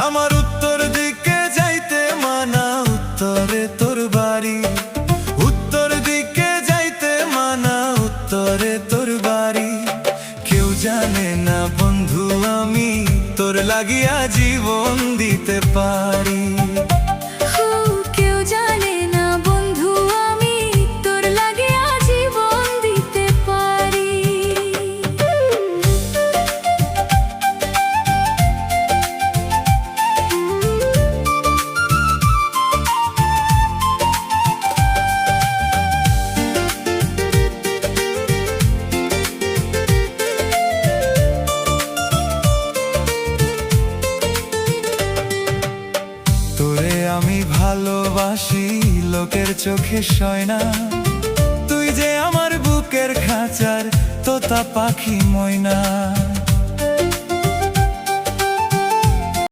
আমার উত্তর দিকে যাইতে মানা, উত্তরে তোর বাড়ি। উত্তর দিকে যাইতে মানা, উত্তরে তোর বাড়ি। কেউ জানে না বন্ধু আমি তোর লাগিয়া জীবন দিতে পারি। কেউ জানে না বন্ধু আমি তোর লাগিয়া জীবন দিতে পারি। তোরে আমি ভালোবাসি, লোকের চোখে সয় না। তুই যে আমার বুকের খাঁচার তোতা পাখি ময়না।